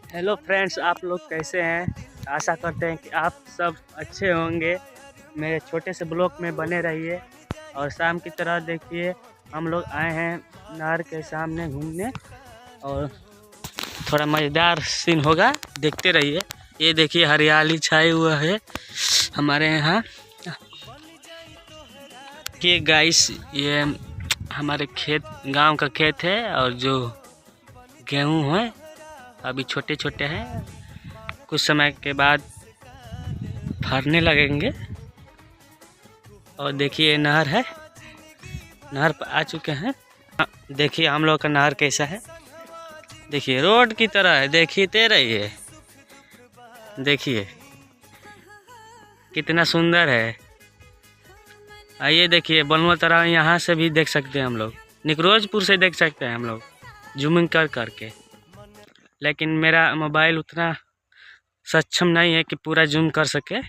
Hello friends, आप लोग कैसे हैं। आशा करते हैं कि आप सब अच्छे होंगे। मेरे छोटे से ब्लॉग में बने रहिए। और शाम की तरह देखिए, हम लोग आए हैं नहर के सामने घूमने, और थोड़ा मज़ेदार सीन होगा, देखते रहिए। ये देखिए हरियाली छाई हुआ है हमारे यहाँ। कि गाइस, ये हमारे खेत, गांव का खेत है, और जो गेहूं है अभी छोटे छोटे हैं, कुछ समय के बाद फरने लगेंगे। और देखिए नहर है, नहर पर आ चुके हैं। देखिए हम लोग का नहर कैसा है, देखिए रोड की तरह है। देखते रहिए, देखिए कितना सुंदर है। आइए देखिए, बलुआ तरह यहाँ से भी देख सकते हैं हम लोग, निकरोजपुर से देख सकते हैं हम लोग जूमिंग कर करके। लेकिन मेरा मोबाइल उतना सक्षम नहीं है कि पूरा जूम कर सके।